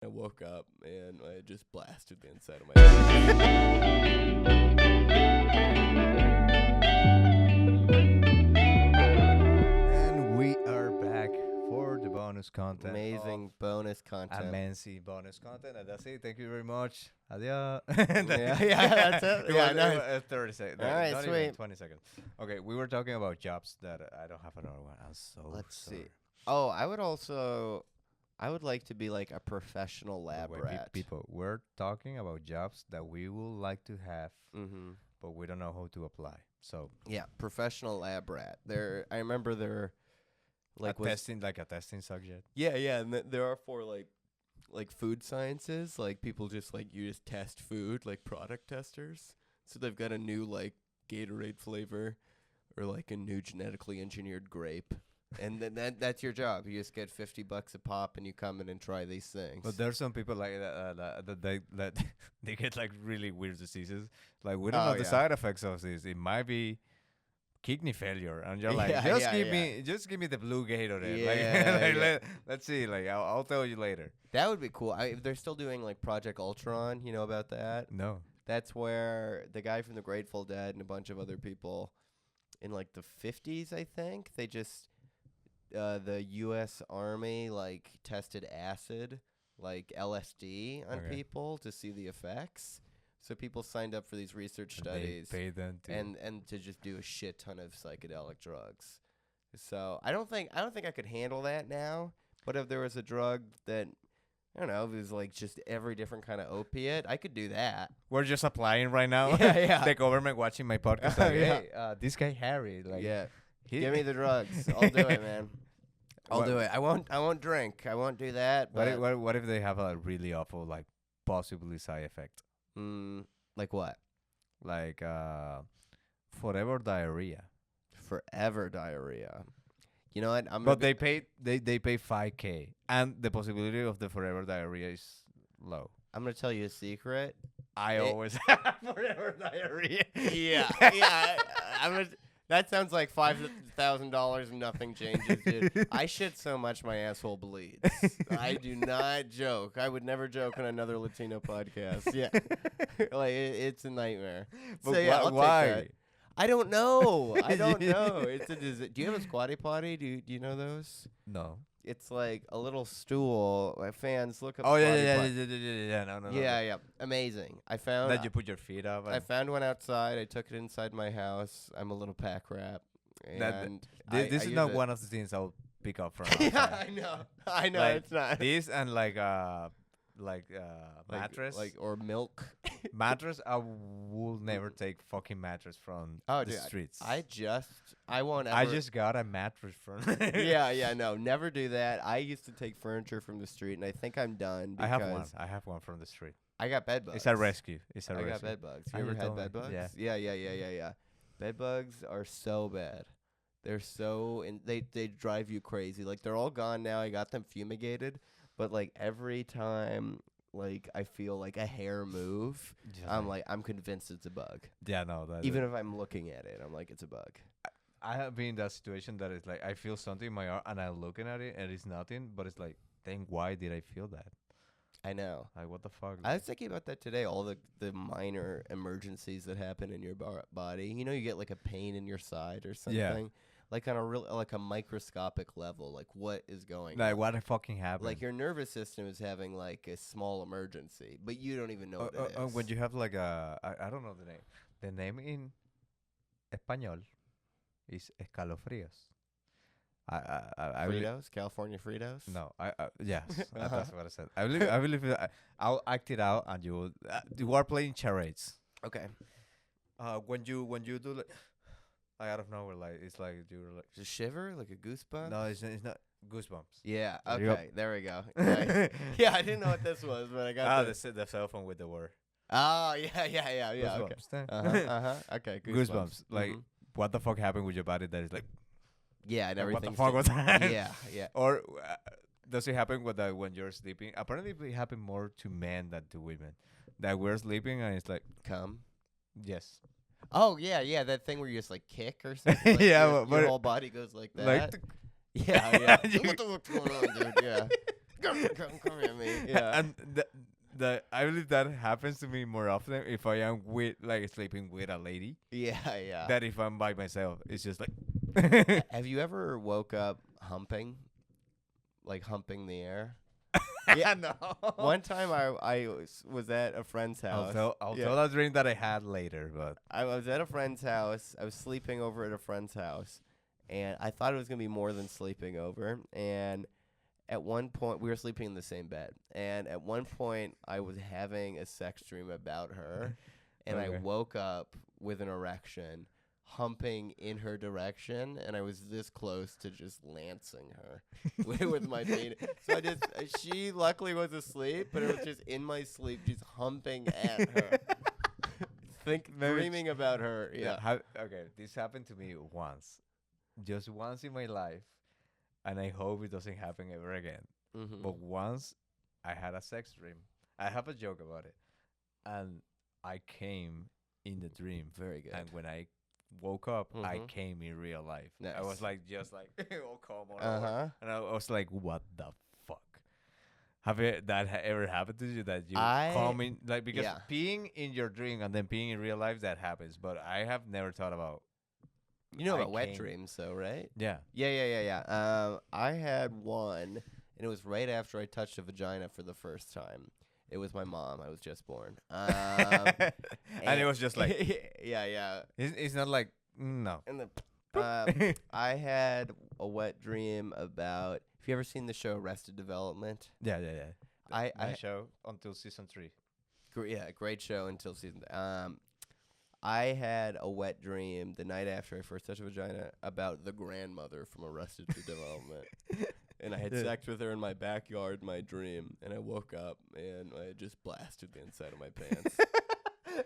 I woke up and I just blasted the inside of my And we are back for the bonus content. amazing bonus content. Amazing bonus content. And that's it. Thank you very much. Adios. Yeah, that's it. Yeah, nice. 30 seconds. All right, not sweet. even 20 seconds. Okay, we were talking about jobs that I don't have another one. I'm so Let's sorry. see. Oh, I would like to be like a professional By lab the way, rat. people, we're talking about jobs that we would like to have, Mm-hmm. but we don't know how to apply. So, Yeah, professional lab rat. I remember there, like a was testing subject. yeah, and there are for like food sciences, like people just like you just test food, like product testers. So they've got a new like Gatorade flavor, or like a new genetically engineered grape, and then that's your job. You just get $50 a pop, and you come in and try these things. But there's some people like that they get like really weird diseases. Like we don't Oh, know the yeah. side effects of this. It might be kidney failure, and you're like, Yeah, just yeah, just give me the blue Gatorade. Yeah, Like, yeah. let's see. Like I'll tell you later. That would be cool. If they're still doing like Project Ultron, you know about that? No. That's where the guy from the Grateful Dead and a bunch of other people in like the 50s, I think, they just the US Army like tested acid, like LSD on Okay. people to see the effects. So people signed up for these research And studies They pay them to. and to just do a shit ton of psychedelic drugs. So I don't think I could handle that now, but if there was a drug that I don't know, if it was like just every different kind of opiate, I could do that. we're just applying right now. Yeah, yeah. The government watching my podcast. Like, Yeah. hey, this guy Harry. Like, Yeah. he- Give me the drugs. I'll do it, man. I'll What- do it. I won't drink. I won't do that. What But if, what if they have a really awful, like, possibly side effect? like what? Like, forever diarrhea. Forever diarrhea. You know what? But they pay 5K, and the possibility of the forever diarrhea is low. I'm gonna tell you a secret. I It- always have forever diarrhea. Yeah. That sounds like $5,000 and nothing changes, dude. I shit so much my asshole bleeds. I do not joke. I would never joke on another Latino podcast. Yeah, like it's a nightmare. But So, yeah, I'll take why? that. I don't know. I don't know. It's a disease. Do you have a squatty potty? Do you know those? No. It's like a little stool. My fans look up. Oh squatty yeah. potty. No. Yeah. Amazing. I found. That you put your feet up. I And found one outside. I took it inside my house. I'm a little pack rat, That- and this I is use not it. one of the things I'll pick up from. Yeah, outside. I know. Like, It's not This and like mattress. like or milk. mattress. I will never take fucking mattress from Oh, the dude, streets. I won't ever. I just got a mattress from. yeah, no, never do that. I used to take furniture from the street, and I think I'm done. I Because have one from the street. I got bed bugs. It's a rescue. It's a I rescue. got bed bugs. Ah, You you ever had told me. bed bugs? Yeah. Yeah. Bed bugs are so bad. They're so they drive you crazy. Like they're all gone now. I got them fumigated, but like every time like I feel like a hair move, I'm convinced it's a bug. Yeah, no. That Even if I'm looking at it, I'm like it's a bug. I have been in that situation that is like I feel something in my arm and I'm looking at it and it's nothing, but it's like, dang, why did I feel that? I know. Like, what the fuck? I was thinking about that today. All the minor emergencies that happen in your body. You know, you get like a pain in your side or something. Yeah. Like on a real, like a microscopic level. Like what is going Like, on? what the fucking happened? Like your nervous system is having like a small emergency, but you don't even know what it is. when you have like I don't know the name. The name in español is escalofríos. I believe- Fritos, California Fritos. No, yes, that's what I said. I believe I'll act it out, and you are playing charades. Okay. When you do like out of nowhere, like it's like you're like Just shiver like a goosebump. no, it's not goosebumps. Yeah. There you go. Okay. There we go. Nice. Yeah, I didn't know what this was, but I got The cell phone with the word. Oh yeah. Okay. Goosebumps. Okay. Goosebumps. Like Mhm. what the fuck happened with your body that is like Yeah, and what everything. the fuck was that? Yeah. Or does it happen when you're sleeping? Apparently, it happen more to men than to women. That we're sleeping and it's like Come. yes, Oh yeah. That thing where you just like kick or something. Like Yeah, your but whole body goes like that. like Yeah. What's going on, dude? Yeah. come at me. Yeah. And the I believe that happens to me more often if I am with like sleeping with a lady Yeah, yeah. than if I'm by myself. It's just like Have you ever woke up humping? Like humping the air? yeah, no. One time I was at a friend's house. I'll Yeah. tell that dream that I had later, but I was at a friend's house. I was sleeping over at a friend's house, and I thought it was gonna be more than sleeping over. And at one point, we were sleeping in the same bed. And at one point, I was having a sex dream about her, and I Okay. woke up with an erection, humping in her direction, and I was this close to just lancing her with my penis. So I just, she luckily was asleep, but it was just in my sleep, just humping at her. Maybe Dreaming about her. Yeah. Okay, this happened to me once, just once in my life, and I hope it doesn't happen ever again. Mm-hmm. But once I had a sex dream. I have a joke about it, and I came in the dream, Very good. and when I woke up, I Mhm. came in real life. I Nice. was like, just like, oh come on, Uh-huh. and I was like, what the fuck? Have it that ever happened to you that you I- come in like because yeah. peeing in your dream and then peeing in real life that happens, but I have never thought about. You know I about wet came- dreams, though, right? Yeah. Yeah. I had one, and it was right after I touched a vagina for the first time. It was my mom. I was just born. And it was just like yeah. it's not like no. And I had a wet dream about. Have you ever seen the show Arrested Development? Yeah. I That show until season 3. Great show until season. I had a wet dream the night after I first touched a vagina about the grandmother from Arrested Development. And I had Yeah. sex with her in my backyard, my dream, and I woke up and I had just blasted the inside of my pants.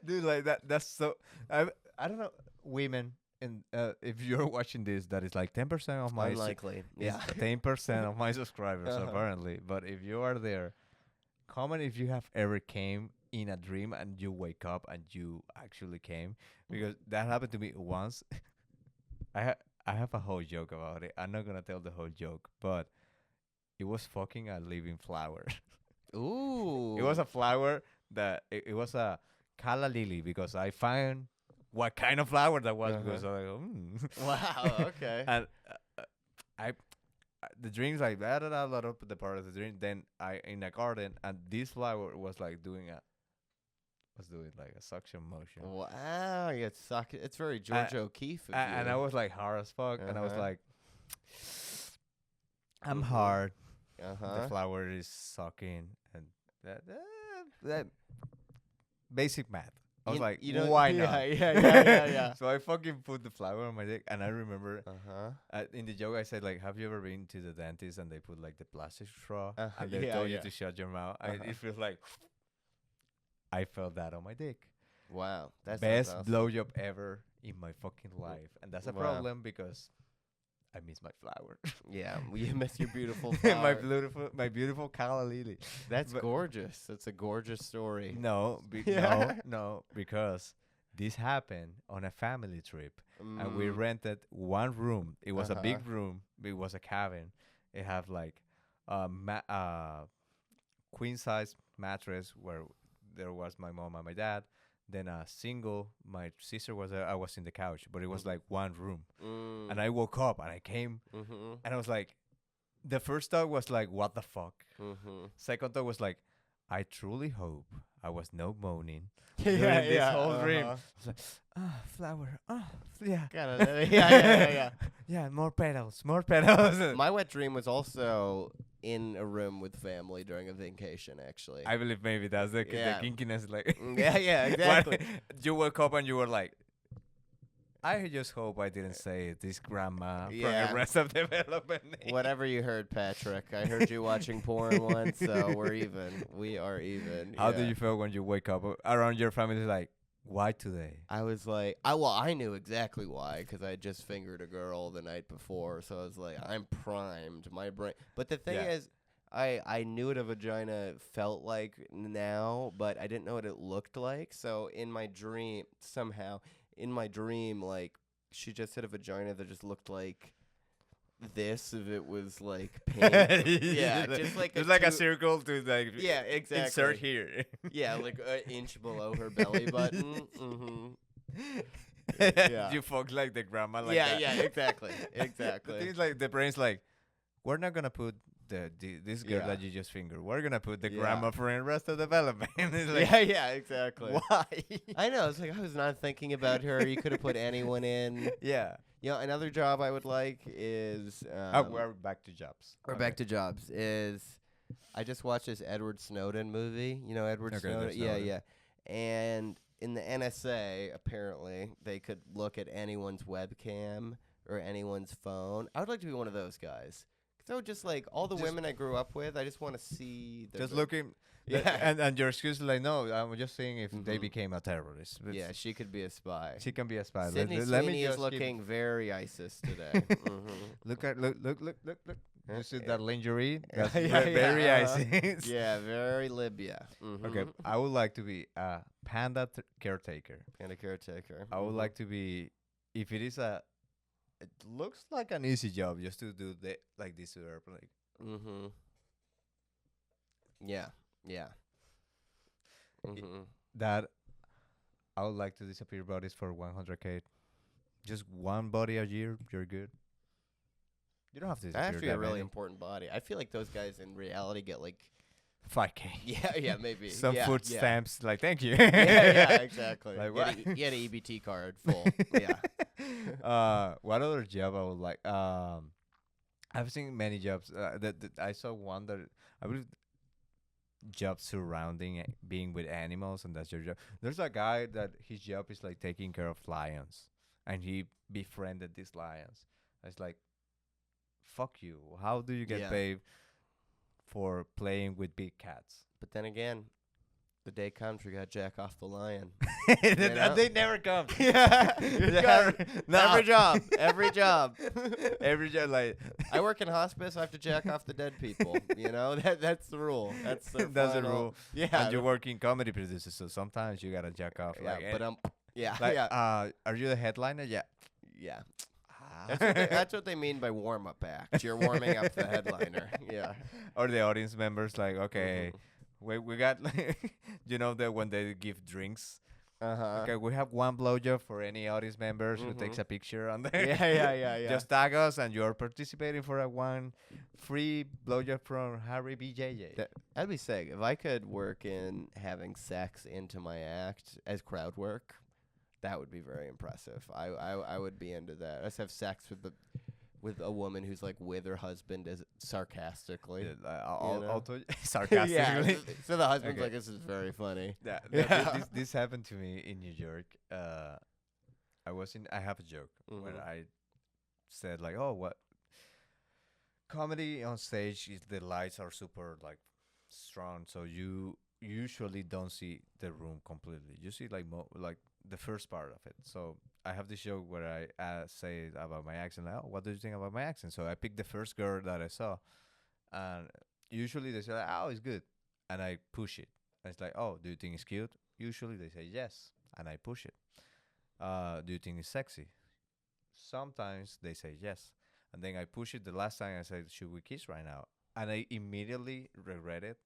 Dude, like that's so I don't know women and if you're watching this that is like 10% of my Unlikely. Yeah. 10% of my subscribers Uh-huh. apparently, but if you are there, comment if you have ever came in a dream and you wake up and you actually came, because that happened to me once. I have a whole joke about it. I'm not gonna tell the whole joke, but it was fucking a living flower. Ooh. It was a flower that it was a calla lily, because I found what kind of flower that was, because I was like, Wow. Okay. and I the dreams like that the part of the dream. Then I in a garden, and this flower was like doing like a suction motion. Wow. You got suck. It's very George O'Keefe. Of And you. I was like hard as fuck, and I was Uh-huh. like, I'm Mhm. hard. Uh-huh. The flower is sucking, and that basic math. I was like, you know, why yeah, not? Yeah. So I fucking put the flower on my dick, and I remember Uh-huh. in the joke I said like, have you ever been to the dentist and they put like the plastic straw and they Yeah, told yeah. you to shut your mouth? Uh-huh. It feels like I felt that on my dick. Wow. That's Best awesome. blowjob ever in my fucking life, and that's a Wow. problem because I miss my flower. Yeah. You miss your beautiful my flower. beautiful calla lily. That's but- gorgeous. That's a gorgeous story. No, Yeah. no, because this happened on a family trip, and we Mm. rented one room. It was a big Uh-huh. room. It was a cabin. It had like queen size mattress where there was my mom and my dad. Then a single. My sister was there. I was in the couch, but it was Mhm. like one room. Mm. And I woke up and I came Mm-hmm. and I was like, the first thought was like, what the fuck? Mm-hmm. Second thought was like, I truly hope I was no moaning. Yeah, During this whole dream. uh-huh. I was like, flower. Yeah. Yeah. Yeah, more petals, more petals. My wet dream was also in a room with family during a vacation, actually. I believe maybe that's the Yeah. kinkiness. Like, Yeah, what- exactly. you woke up and you were like, I just hope I didn't say this grandma from Yeah. the rest of development. name." Whatever you heard, Patrick. I heard you watching porn once, so we're even. We are even. How do yeah. you feel when you wake up around your family? Like, why today? I was like, I knew exactly why, because I had just fingered a girl the night before, so I was like, I'm primed, my brain. But the thing Yeah. is, I knew what a vagina felt like now, but I didn't know what it looked like. So in my dream, somehow, like she just had a vagina that just looked like this if it was like pink. Yeah, just like it's like a two- circle to like Yeah, exactly. insert here. Yeah, like an inch below her belly button. Yeah. You fuck like the grandma like Yeah, that. yeah, exactly, The exactly. thing is like the brain's like, we're not gonna put this girl Yeah. that you just fingered. We're gonna put the Yeah. grandma for the rest of development. It's like, Yeah, yeah, exactly. why? I know. It's like I was not thinking about her. You could have put anyone in. Yeah. You know, another job I would like is. We're back to jobs. We're back to jobs. Is I just watched this Edward Snowden movie. You know Edward Okay, Snowden? there's Yeah, Snowden. yeah. And in the NSA, apparently, they could look at anyone's webcam or anyone's phone. I would like to be one of those guys. So just like all the Just- women I grew up with, I just want to see. Their Just looking. Yeah. And your excuse is like, no, I'm just saying if they Mhm. became a terrorist. It's- Yeah, she could be a spy. She can be a spy. Sydney Let me Sweeney is just keep- looking very ISIS today. Look at look. Huh? You see that lingerie? That's Yeah, very yeah, ISIS. Yeah, very Libya. Okay, I would like to be a panda caretaker. And a caretaker. I would like to be, if it is a, it looks like an easy job just to do like this to the airplane. Mm-hmm. Yeah, yeah. Mm-hmm. That I would like to disappear bodies for 100K. Just one body a year, you're good. You don't have to That's disappear actually a that really many. important body. I feel like those guys in reality get like 5K. yeah, maybe Some yeah, food yeah. stamps, like thank you. Yeah, exactly. Like Get what? get an EBT card full. Yeah. What other job I would like? I've seen many jobs. That I saw one that I believe jobs surrounding being with animals, and that's your job. There's a guy that his job is like taking care of lions, and he befriended these lions. It's like, fuck you. How do you get Yeah. paid for playing with big cats? But then again, the day comes we got jack off the lion. know? They never come. Yeah. Every job. Every job, like I work in hospice. I have to jack off the dead people. You know that's the rule. That's the that's the final- rule. Yeah. And you work in comedy producers, so sometimes you gotta jack off. Yeah, Like, but yeah, like, yeah, are you the headliner? Yeah. yeah. That's what they mean by warm up act. You're warming up the headliner. Yeah. Or the audience members, like, okay, Mhm. we got, like, you know that when they give drinks. Uh-huh. Okay, we have one blowjob for any audience members who takes Mhm. a picture on there. Yeah. Just tag us, and you're participating for a one free blowjob from Harry BJJ. That'd be sick. If I could work in having sex into my act as crowd work, that would be very impressive. I would be into that. I just have sex with a woman who's like with her husband as sarcastically. Yeah, know? also sarcastically. Yeah. So the husband's Okay. like, this is very funny. Yeah, Yeah. this happened to me in New York. I have a joke when Mhm. I said like, oh, what comedy on stage is the lights are super like strong, so you usually don't see the room completely. You see like like the first part of it. So I have this joke where I say about my accent. Like, oh, what do you think about my accent? So I picked the first girl that I saw, and usually they say, like, oh, it's good, and I push it. And it's like, oh, do you think it's cute? Usually they say yes, and I push it. Do you think it's sexy? Sometimes they say yes, and then I push it. The last time I said, should we kiss right now? And I immediately regret it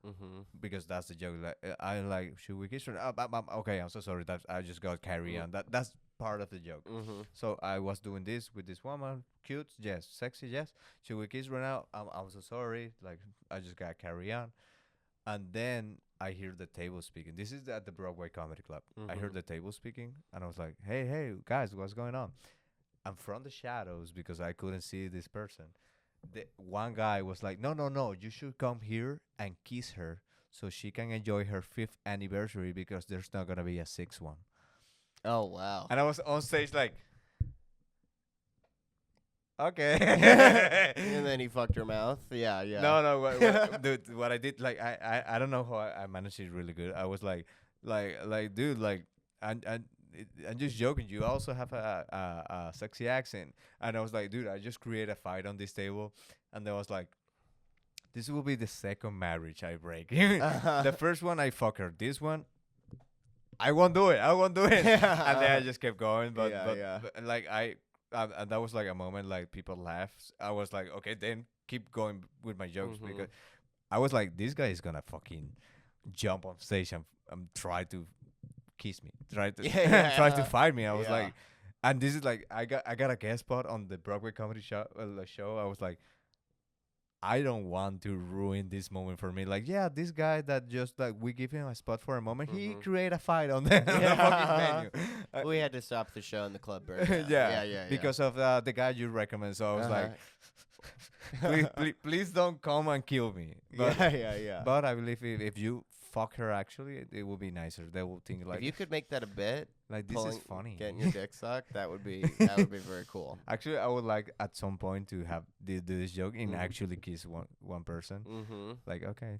Mm-hmm. because that's the joke. Like I'm like, should we kiss right now? Okay, I'm so sorry. That I just got carry on. That's part of the joke. Mm-hmm. So I was doing this with this woman. Cute, yes. Sexy, yes. Should we kiss right now? I'm so sorry. Like I just got carry on. And then I hear the table speaking. This is at the Broadway Comedy Club. I heard Mhm. the table speaking, and I was like, hey, guys, what's going on? And from the shadows, because I couldn't see this person, the one guy was like, no, you should come here and kiss her so she can enjoy her 5th anniversary because there's not going to be a 6th one. Oh wow. And I was on stage like, okay. And then he fucked her mouth. Yeah. No, dude, what I did, like, I don't know how I managed it really good. I was like, dude, like, I'm just joking. You also have a sexy accent. And I was like, dude, I just create a fight on this table. And then I was like, this will be the second marriage I break. The first one, I fuck her. This one, I won't do it. And then I just kept going. But Yeah. but like, and that was like a moment like people laughed. I was like, okay, then keep going with my jokes Mhm. because I was like, this guy is gonna fucking jump on stage and try to kiss me, try to try to Yeah. fight me. I was Yeah. like, and this is like I got a guest spot on the Broadway comedy show. I was like, I don't want to ruin this moment for me. Like, yeah, this guy that just like we give him a spot for a moment, he Mhm. create a fight on the, on the Yeah. fucking venue. We had to stop the show and the club burned down. Yeah, yeah. because of the guy you recommend. So I was like, Uh-huh. please don't come and kill me. But yeah. but I believe if you fuck her, actually, it will be nicer. They will think like if you could make that a bit, like this is pulling- funny. getting your dick sucked, that would be very cool. Actually, I would like at some point to have do this joke and Mhm. actually kiss one person. Mm-hmm. Like, okay.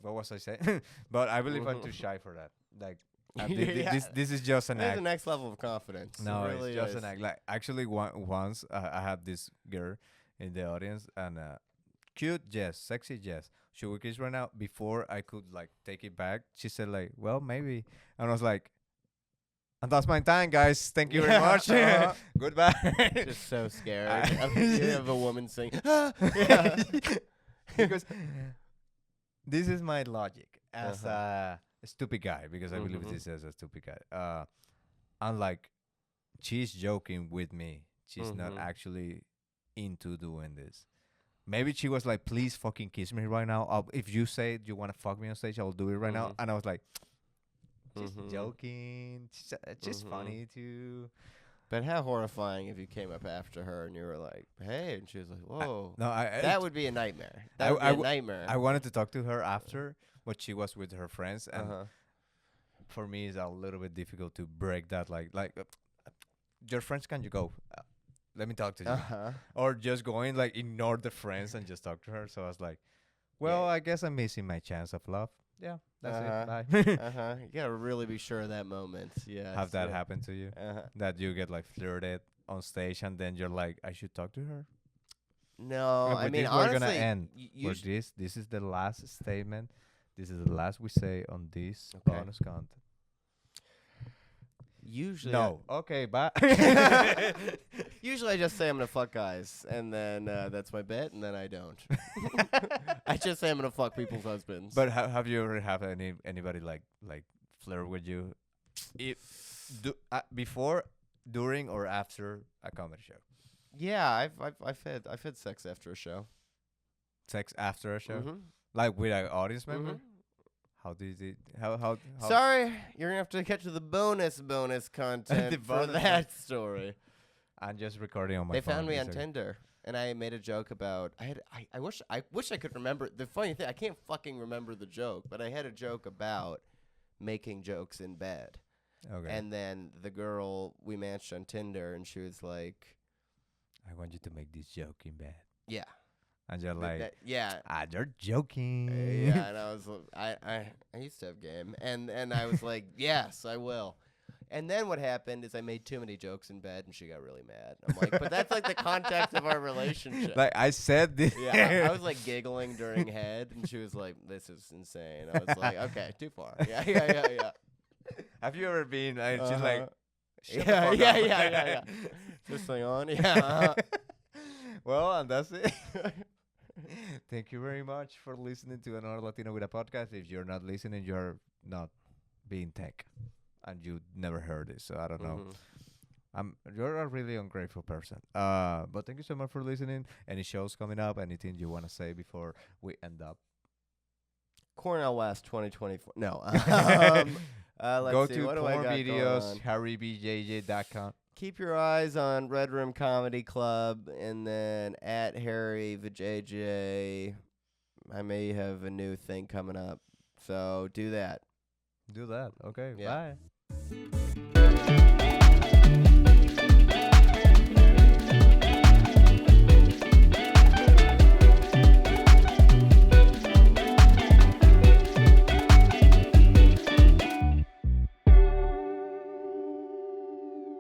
What was I saying? But I believe I'm too Mhm. shy for that. Like, Yeah. this is just an That's act. the next level of confidence. It No, really it's just is. an act. Like, actually, once I had this girl in the audience and cute Jess, sexy Jess. Should we kiss right now? Before I could like take it back, she said like, "Well, maybe," and I was like, "And that's my time, guys. Thank you very Yeah, much. uh-huh. Goodbye." Just so scared I- of a woman saying, yeah. Because this is my logic as Uh-huh. a stupid guy, because I believe Mhm. this as a stupid guy. Unlike she's joking with me, she's not Mhm. actually into doing this. Maybe she was like, "Please fucking kiss me right now. If you say you want to fuck me on stage, I'll do it right now." Mhm. And I was like, "Just Mhm. joking. Just Mhm. funny too." But how horrifying if you came up after her and you were like, "Hey," and she was like, "Whoa." No, That would be a nightmare. I That would be w- a nightmare. I wanted to talk to her after, but she was with her friends, and Uh-huh. for me, it's a little bit difficult to break that. Your friends, can you go? Let me talk to you. Uh-huh. Or just going like ignore the friends and just talk to her. So I was like, well, Yeah. I guess I'm missing my chance of love. Yeah, that's Uh-huh. it. Bye. Uh-huh. You gotta really be sure of that moment. Yeah. Have that happen to you? Uh-huh. That you get like flirted on stage and then you're like, I should talk to her. No, Yeah, I with mean this honestly, we're gonna end. you For this is the last statement. This is the last we say on this Okay. bonus content. usually No. Okay, bye. usually I just say I'm gonna fuck guys, and then that's my bet, and then I don't. I just say I'm gonna fuck people's husbands. But have you ever have anybody like flirt with you, before, during, or after a comedy show? yeah, I've had sex after a show. Sex after a show, Mhm. like with an audience member. Mhm. How did it? How? Sorry, you're gonna have to get to the bonus content The for bonus that story. I'm just recording on my They phone. found me on It's Tinder, and I made a joke about. I wish I could remember the funny thing. I can't fucking remember the joke, but I had a joke about making jokes in bed. okay. And then the girl we matched on Tinder, and she was like, I want you to make this joke in bed, "Yeah, and you're like, yeah." they're joking. Yeah, and I was I used to have game, and I was like, yes, I will. And then what happened is I made too many jokes in bed, and she got really mad. I'm like, but that's like the context of our relationship. Like I said this. Yeah, I was like giggling during head, and she was like, "This is insane." I was like, "Okay, too far." Yeah. Have you ever been? And she's like, Uh-huh. "Shut the Yeah, fuck yeah. up." This thing on, yeah. Uh-huh. Well, and that's it. Thank you very much for listening to another Latino with a podcast. If you're not listening, you're not being tech, and you never heard it. So I don't know. Mhm. You're a really ungrateful person. But thank you so much for listening. Any shows coming up? Anything you want to say before we end up? Cornell West 2024. No. Let's Go see, to what do I porn got videos, going on? harrybjj.com. Keep your eyes on Red Room Comedy Club, and then at Harry VJJ. I may have a new thing coming up, so do that. Do that. Okay. Yeah. Bye.